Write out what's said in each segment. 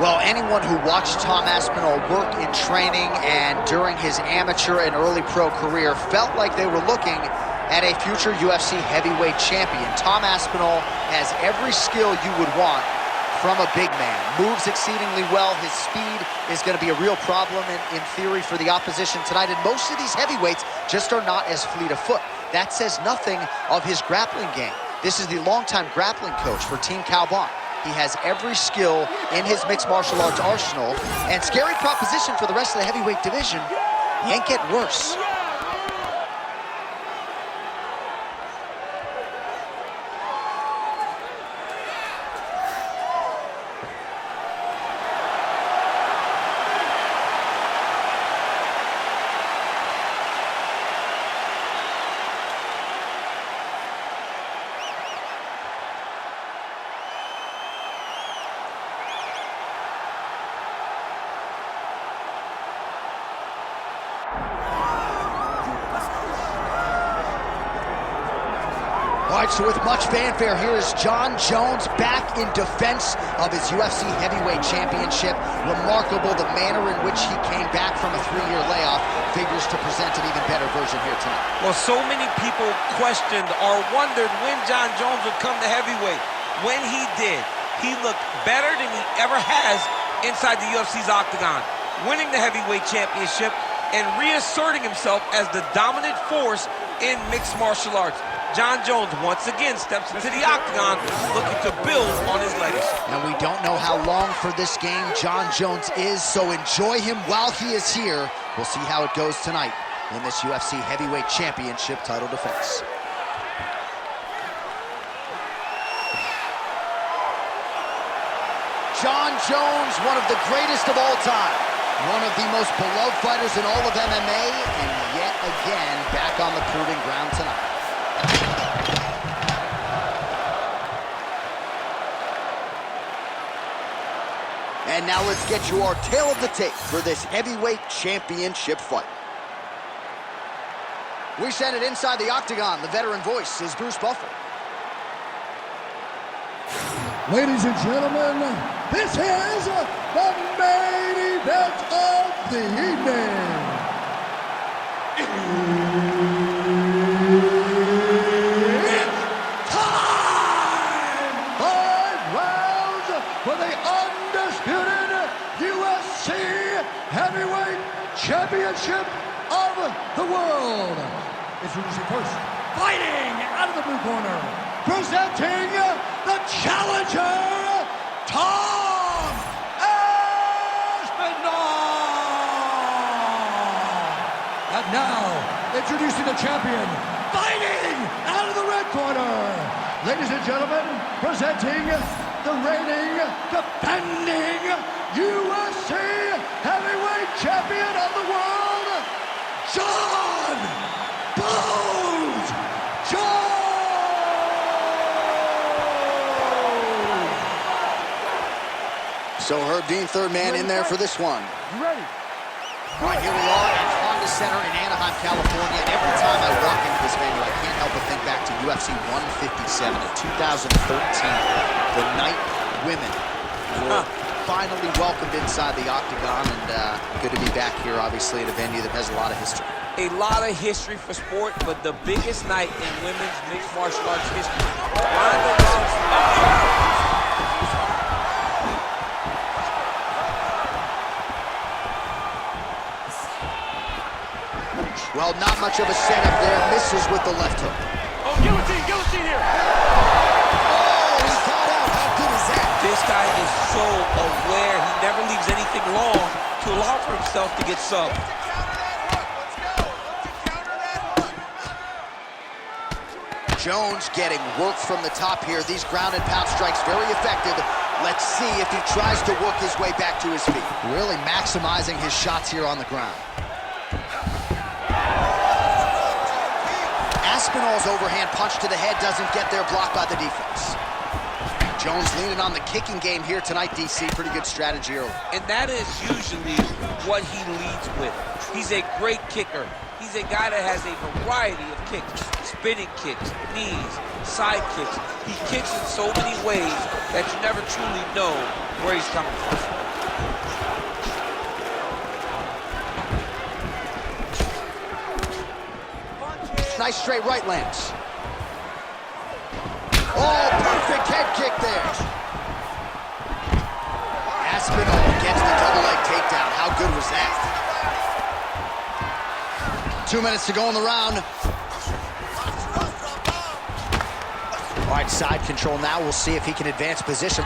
Well, anyone who watched Tom Aspinall work in training and during his amateur and early pro career felt like they were looking at a future UFC heavyweight champion. Tom Aspinall has every skill you would want from a big man. Moves exceedingly well. His speed is going to be a real problem in theory for the opposition tonight. And most of these heavyweights just are not as fleet of foot. That says nothing of his grappling game. This is the longtime grappling coach for Team Cowbon. He has every skill in his mixed martial arts arsenal, and scary proposition for the rest of the heavyweight division. He ain't getting worse. All right, so with much fanfare, here is Jon Jones back in defense of his UFC heavyweight championship. Remarkable the manner in which he came back from a 3-year layoff. Figures to present an even better version here tonight. Well, so many people questioned or wondered when Jon Jones would come to heavyweight. When he did, he looked better than he ever has inside the UFC's octagon, winning the heavyweight championship and reasserting himself as the dominant force in mixed martial arts. Jon Jones once again steps into the octagon looking to build on his legacy. And we don't know how long for this game Jon Jones is, so enjoy him while he is here. We'll see how it goes tonight in this UFC heavyweight championship title defense. Jon Jones, one of the greatest of all time. One of the most beloved fighters in all of MMA, and yet again back on the proving ground tonight. And now let's get you our tale of the tape for this heavyweight championship fight. We send it inside the octagon. The veteran voice is Bruce Buffer. Ladies and gentlemen, this is the main event of the evening. It's time! 5 rounds for the undisputed UFC Heavyweight Championship of the world. Introducing first, fighting out of the blue corner, presenting the challenger, Tom Aspinall. And now, introducing the champion, fighting out of the red corner. Ladies and gentlemen, presenting the reigning, defending UFC heavyweight champion of the world, Jon Bones Jones. So Herb Dean, third man in there for this one. You ready? All right, here we are at Honda Center in Anaheim, California. And every time I walk into this venue, I can't help but think back to UFC 157 in 2013. The night women were finally welcomed inside the octagon, and good to be back here, obviously, at a venue that has a lot of history. A lot of history for sport, but the biggest night in women's mixed martial arts history. Well, not much of a setup there. Misses with the left hook. Oh, guillotine here. Oh, he got out. How good is that? This guy is so aware. He never leaves anything long to allow for himself to get subbed. Jones getting work from the top here. These ground and pound strikes very effective. Let's see if he tries to work his way back to his feet. Really maximizing his shots here on the ground. Aspinall's overhand punch to the head doesn't get there, blocked by the defense. Jones leaning on the kicking game here tonight, DC. Pretty good strategy early. And that is usually what he leads with. He's a great kicker. He's a guy that has a variety of kicks. Spinning kicks, knees, side kicks. He kicks in so many ways that you never truly know where he's coming from. nice straight right lands. Oh, perfect head kick there. Aspinall gets the double leg takedown. How good was that? 2 minutes to go in the round. All right, side control now. We'll see if he can advance position.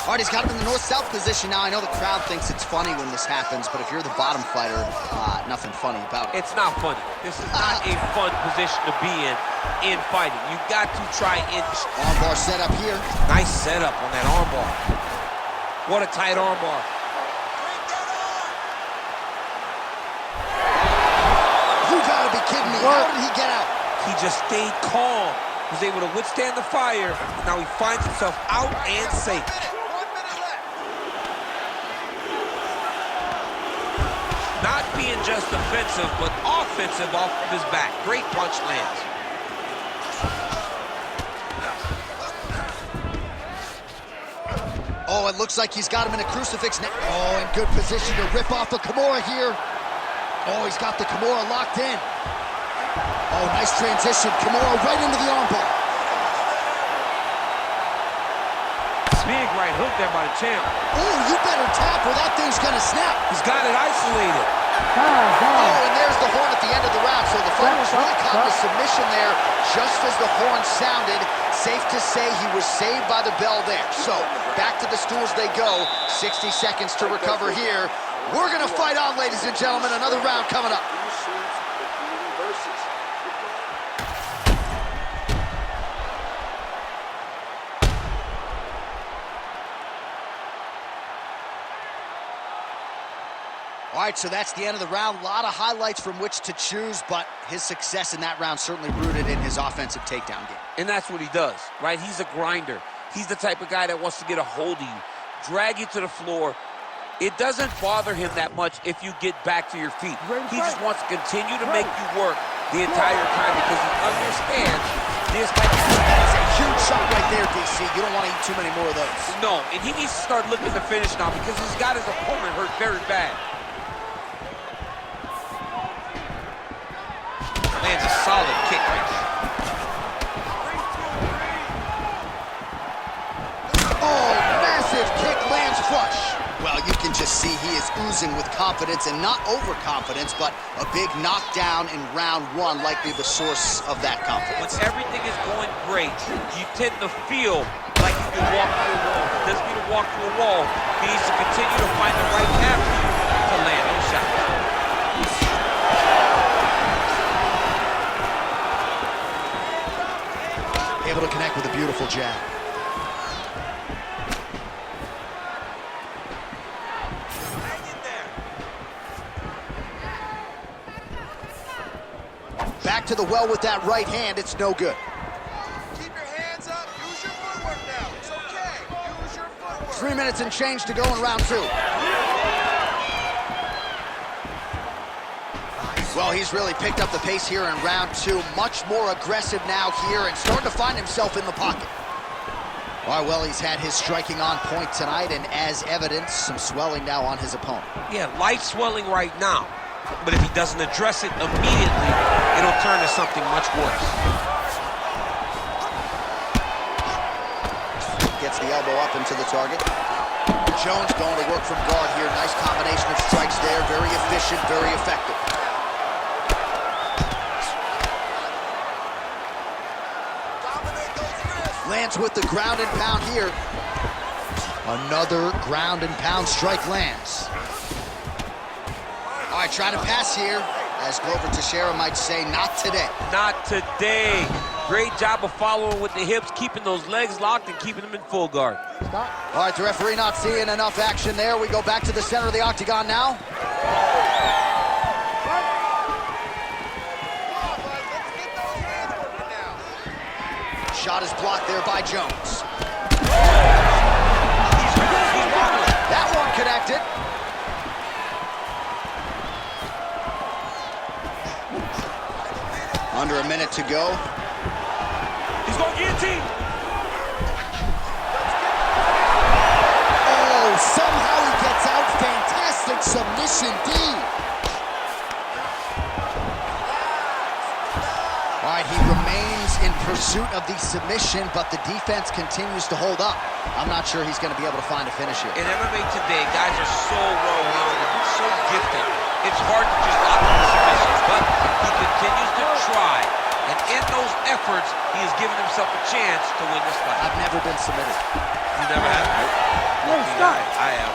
All right, he's got him in the north-south position now. I know the crowd thinks it's funny when this happens, but if you're the bottom fighter, nothing funny about it. It's not funny. This is not a fun position to be in fighting. You've got to try and... Armbar set up here. Nice setup on that armbar. What a tight armbar. You gotta be kidding me. How did he get out? He just stayed calm. Was able to withstand the fire. Now he finds himself out and safe. 1 minute left. Not being just defensive, but offensive off of his back. Great punch lands. Oh, it looks like he's got him in a crucifix now. Oh, in good position to rip off a Kimura here. Oh, he's got the Kimura locked in. Oh, nice transition. Kimura right into the armbar. Big right hook there by the champ. Oh, you better tap or that thing's gonna snap. He's got it isolated. Oh, and there's the horn at the end of the round. So the fighter was really caught in a submission there just as the horn sounded. Safe to say he was saved by the bell there. So back to the stools they go. 60 seconds to recover here. We're gonna fight on, ladies and gentlemen. Another round coming up. All right, so that's the end of the round. A lot of highlights from which to choose, but his success in that round certainly rooted in his offensive takedown game. And that's what he does, right? He's a grinder. He's the type of guy that wants to get a hold of you, drag you to the floor. It doesn't bother him that much if you get back to your feet. He just wants to continue to make you work the entire time because he understands this type of thing. That is a huge shot right there, DC. You don't want to eat too many more of those. No, and he needs to start looking to finish now because he's got his opponent hurt very bad. Lands a solid kick right there. Oh, massive kick lands flush. Well, you can just see he is oozing with confidence, and not overconfidence, but a big knockdown in round one likely the source of that confidence. When everything is going great, you tend to feel like you can walk through a wall. He doesn't need to walk through a wall. He needs to continue to find the right avenue to land those shots. Able to connect with a beautiful jab. Back to the well with that right hand. It's no good. Keep your hands up. Use your footwork now. It's okay. Use your footwork. 3 minutes and change to go in round two. Well, he's really picked up the pace here in round two. Much more aggressive now here and starting to find himself in the pocket. All right, well, he's had his striking on point tonight, and as evidence, some swelling now on his opponent. Yeah, light swelling right now. But if he doesn't address it immediately, it'll turn to something much worse. Gets the elbow up into the target. Jones going to work from guard here. Nice combination of strikes there. Very efficient, very effective. Lands with the ground and pound here. Another ground and pound strike lands. All right, trying to pass here. As Glover Teixeira might say, not today. Not today. Great job of following with the hips, keeping those legs locked and keeping them in full guard. All right, the referee not seeing enough action there. We go back to the center of the octagon now. Shot is blocked there by Jones. That one connected. Under a minute to go. He's going guillotine. Oh, somehow he gets out. Fantastic submission D. All right, pursuit of the submission, but the defense continues to hold up. I'm not sure he's going to be able to find a finish here. In MMA today, guys are so well-rounded, so gifted. It's hard to just opt for submissions, but he continues to try. And in those efforts, he has given himself a chance to win this fight. I've never been submitted. You never have? No, stop. I have.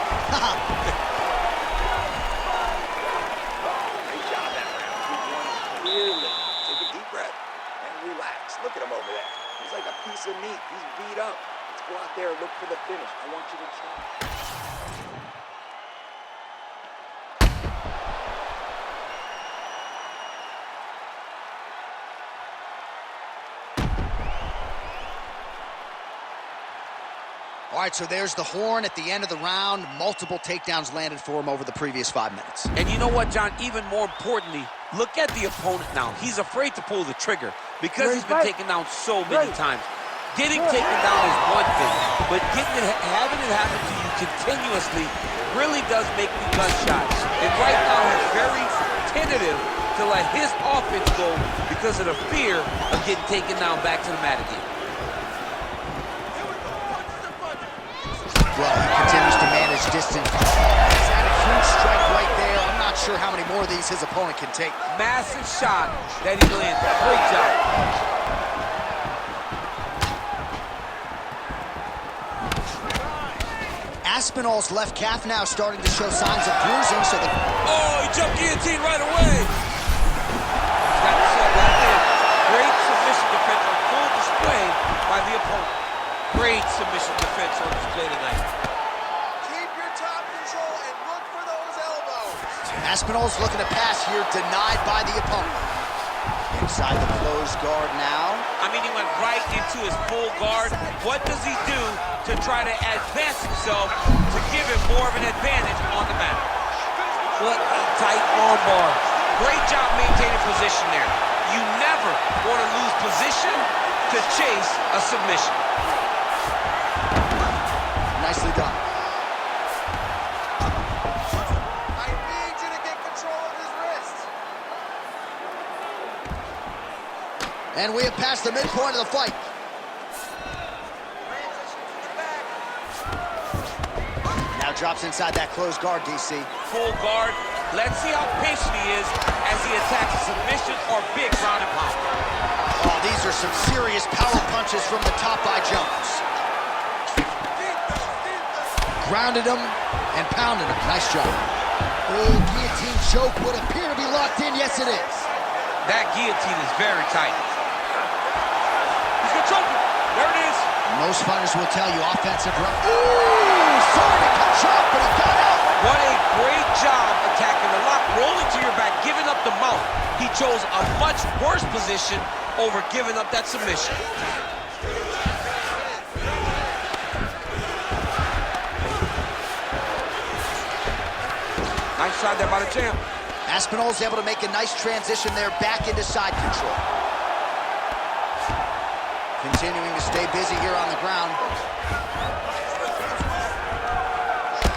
Great job that round. He won clearly. Take a deep breath and relax. Look at him over there. He's like a piece of meat. He's beat up. Let's go out there and look for the finish. I want you to try. All right, so there's the horn at the end of the round. Multiple takedowns landed for him over the previous 5 minutes. And you know what, John? Even more importantly, look at the opponent now. He's afraid to pull the trigger because he's been taken down so many times. Getting taken down is one thing, but having it happen to you continuously really does make you gun shy. And right now, he's very tentative to let his offense go because of the fear of getting taken down back to the mat again. Well, he continues to manage distance. He's had a huge strike right there. I'm not sure how many more of these his opponent can take. Massive shot that he landed. Great job. Aspinall's left calf now starting to show signs of bruising, so the... Oh, he jumped guillotine right away. Got the set right there. Great submission defense on full display by the opponent. Great submission defense on display tonight. Keep your top control and look for those elbows. Aspinall's looking to pass here, denied by the opponent. Inside the closed guard now. I mean, he went right into his full guard. What does he do to try to advance himself to give him more of an advantage on the mat? What a tight armbar. Great job maintaining position there. You never want to lose position to chase a submission. Nicely done. I need you to get control of his wrist. And we have passed the midpoint of the fight. Transition to the back. Now drops inside that closed guard, DC. Full guard. Let's see how patient he is as he attacks a submission or big ground and pound. Oh, these are some serious power punches from the top by Jones. Grounded him and pounded him. Nice job. Oh, guillotine choke would appear to be locked in. Yes, it is. That guillotine is very tight. He's gonna choke him. There it is. Most fighters will tell you offensive run. Ooh, sorry to cut you off, but he got out. What a great job attacking the lock, rolling to your back, giving up the mount. He chose a much worse position over giving up that submission. Nice shot there by the champ. Aspinall's able to make a nice transition there back into side control. Continuing to stay busy here on the ground.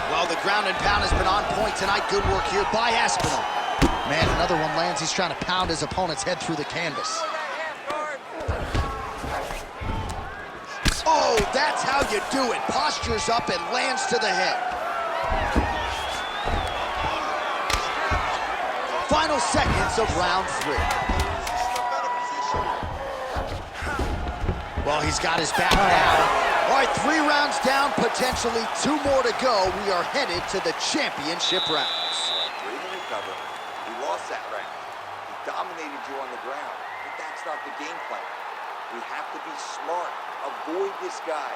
Well, the ground and pound has been on point tonight. Good work here by Aspinall. Man, another one lands. He's trying to pound his opponent's head through the canvas. Oh, that's how you do it. Postures up and lands to the head. Final seconds of round 3. Well, he's got his back now. All right, 3 rounds down, potentially 2 more to go. We are headed to the championship rounds. Breathe and recover. He lost that round. He dominated you on the ground, but that's not the game plan. We have to be smart. Avoid this guy.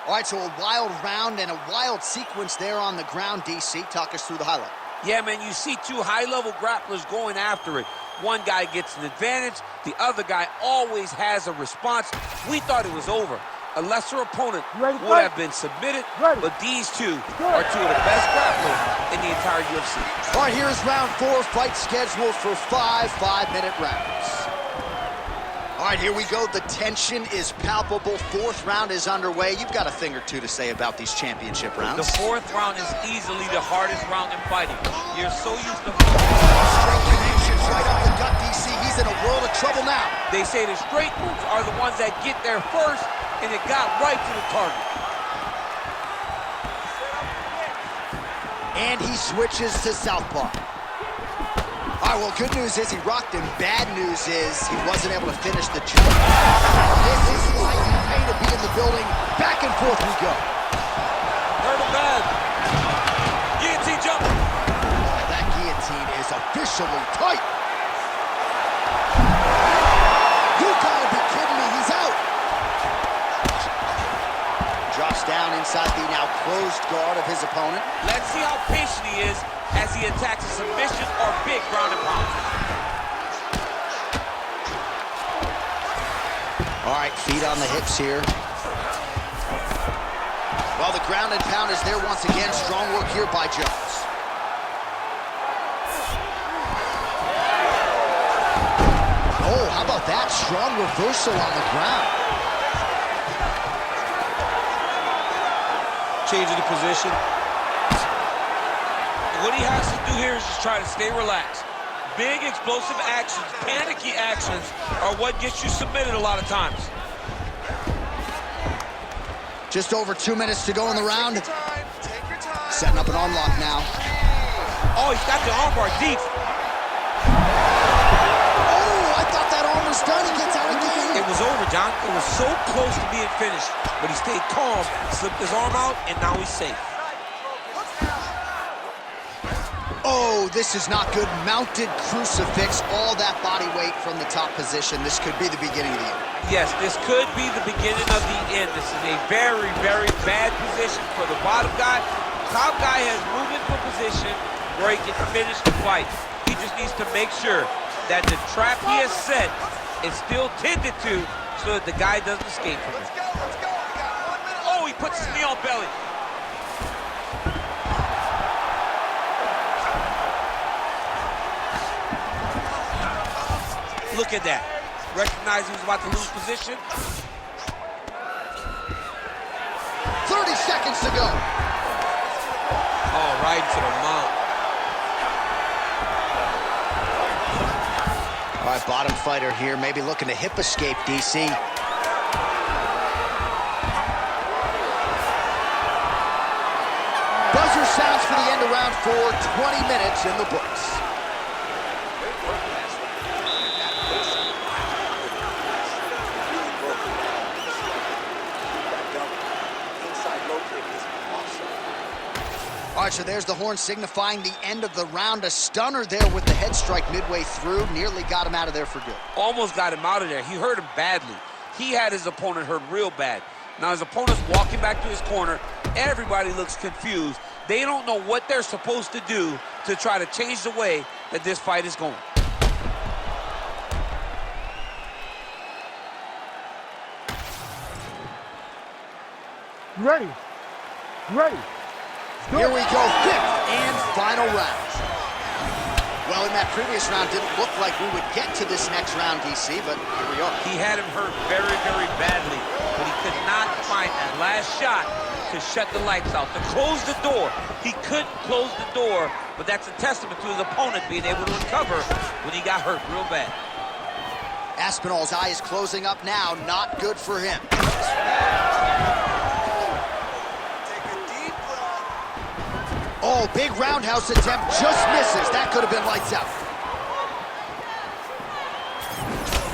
All right, so a wild round and a wild sequence there on the ground, DC. Talk us through the highlight. Yeah, man, you see 2 high-level grapplers going after it. One guy gets an advantage. The other guy always has a response. We thought it was over. A lesser opponent would have been submitted, but these 2 are 2 of the best grapplers in the entire UFC. All right, here's round 4. Fight scheduled for 5 5-minute rounds. All All right, here we go. The tension is palpable. Fourth round is underway. You've got a thing or two to say about these championship rounds. The fourth round is easily the hardest round in fighting. You're so used to... Straight connections right up the gut, DC. He's in a world of trouble now. They say the straight moves are the ones that get there first, and it got right to the target. And he switches to southpaw. All right, well, good news is he rocked him. Bad news is he wasn't able to finish the jump. This is like you pay to be in the building. Back and forth we go. Hurt him bad. Guillotine jump. That guillotine is officially tight. You gotta be kidding me, he's out. Drops down inside the now closed guard of his opponent. Let's see how patient he is as he attacks a submission or big ground and pound. All right, feet on the hips here. Well, the ground and pound is there once again. Strong work here by Jones. Oh, how about that? Strong reversal on the ground. Changing the position. What he has to do here is just try to stay relaxed. Big explosive actions, panicky actions are what gets you submitted a lot of times. Just over 2 minutes to go in the round. Take your time. Setting up an arm lock now. Oh, he's got the armbar deep. Oh, I thought that arm was done. He gets out again. It was over, John. It was so close to being finished, but he stayed calm, slipped his arm out, and now he's safe. Oh, this is not good. Mounted crucifix, all that body weight from the top position. This could be the beginning of the end. Yes, this could be the beginning of the end. This is a very, very bad position for the bottom guy. Top guy has moved into a position where he can finish the fight. He just needs to make sure that the trap he has set is still tended to so that the guy doesn't escape from it. Let's go. We got 1 minute. Oh, he puts his knee on belly. Look at that. Recognized he was about to lose position. 30 seconds to go. Oh, right to the mount. All right, bottom fighter here, maybe looking to hip escape, DC. Buzzer sounds for the end of round 4, 20 minutes in the books. All right, so there's the horn signifying the end of the round. A stunner there with the head strike midway through. Nearly got him out of there for good. Almost got him out of there. He hurt him badly. He had his opponent hurt real bad. Now his opponent's walking back to his corner. Everybody looks confused. They don't know what they're supposed to do to try to change the way that this fight is going. Ready. Here we go, fifth and final round. Well, in that previous round, didn't look like we would get to this next round, DC, but here we are. He had him hurt very, very badly, but he could not find that last shot to shut the lights out, to close the door. He couldn't close the door, but that's a testament to his opponent being able to recover when he got hurt real bad. Aspinall's eye is closing up now. Not good for him. Oh, big roundhouse attempt, just misses. That could have been lights out.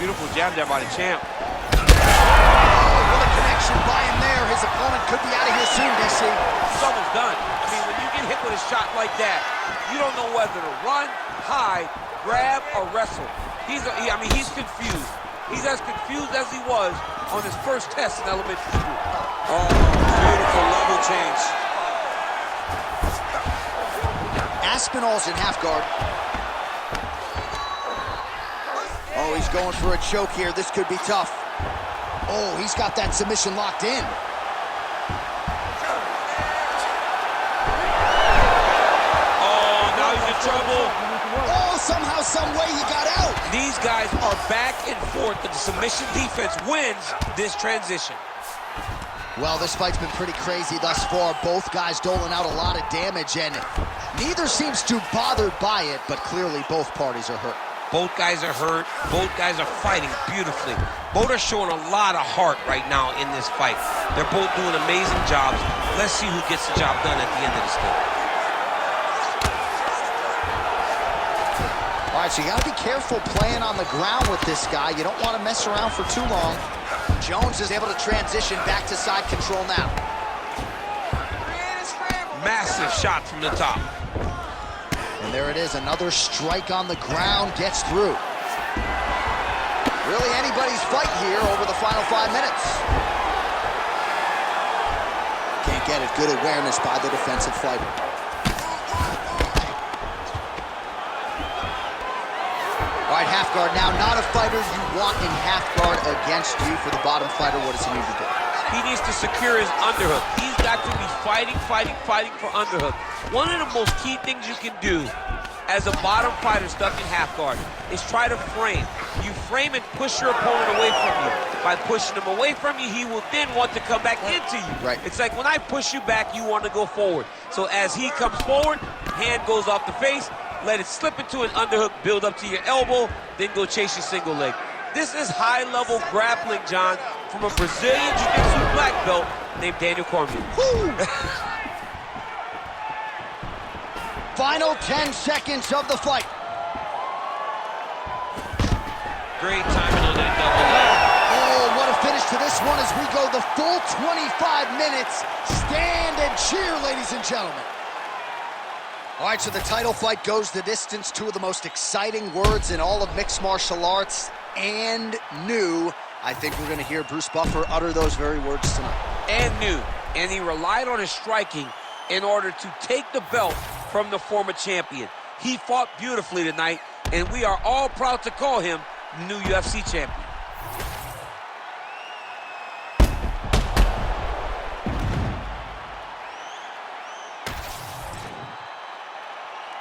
Beautiful jab there by the champ. Oh, what a connection by him there. His opponent could be out of here soon, DC. It's almost done. I mean, when you get hit with a shot like that, you don't know whether to run, hide, grab, or wrestle. He's confused. He's as confused as he was on his first test in elementary school. Oh, beautiful level change. Aspinall's in half guard. Oh, he's going for a choke here. This could be tough. Oh, he's got that submission locked in. Oh, now he's in trouble. Oh, somehow, some way he got out. These guys are back and forth, but the submission defense wins this transition. Well, this fight's been pretty crazy thus far. Both guys doling out a lot of damage, and neither seems too bothered by it, but clearly both parties are hurt. Both guys are hurt. Both guys are fighting beautifully. Both are showing a lot of heart right now in this fight. They're both doing amazing jobs. Let's see who gets the job done at the end of this thing. All right, so you got to be careful playing on the ground with this guy. You don't want to mess around for too long. Jones is able to transition back to side control now. Massive shot from the top. And there it is, another strike on the ground, gets through. Really anybody's fight here over the final 5 minutes. Can't get it, good awareness by the defensive fighter. All right, half guard now, not a fighter you want in half guard against you. For the bottom fighter, what does he need to do? He needs to secure his underhook. He's got to be fighting for underhook. One of the most key things you can do as a bottom fighter stuck in half guard is try to frame. You frame and push your opponent away from you. By pushing him away from you, he will then want to come back into you. Right. It's like when I push you back, you want to go forward. So as he comes forward, hand goes off the face, let it slip into an underhook, build up to your elbow, then go chase your single leg. This is high-level grappling, John, from a Brazilian Jiu-Jitsu black belt named Daniel Cormier. Final 10 seconds of the fight. Great timing on that double leg. Oh, what a finish to this one as we go the full 25 minutes. Stand and cheer, ladies and gentlemen. All right, so the title fight goes the distance. Two of the most exciting words in all of mixed martial arts, and new. I think we're going to hear Bruce Buffer utter those very words tonight. And new. And he relied on his striking in order to take the belt from the former champion. He fought beautifully tonight, and we are all proud to call him the new UFC champion.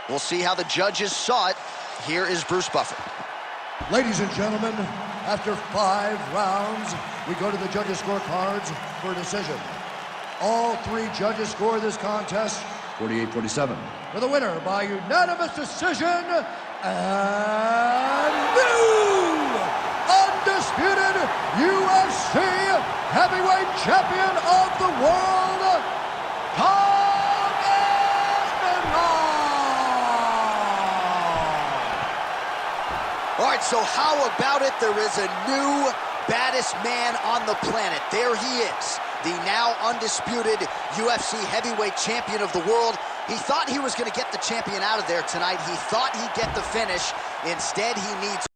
We'll see how the judges saw it. Here is Bruce Buffer. Ladies and gentlemen, after 5 rounds, we go to the judges' scorecards for a decision. All 3 judges score this contest 48-47. For the winner by unanimous decision, and new undisputed UFC heavyweight champion of the world, Aspinall. All right, so how about it? There is a new baddest man on the planet. There he is, the now undisputed UFC heavyweight champion of the world. He thought he was going to get the champion out of there tonight. He thought he'd get the finish. Instead, he needs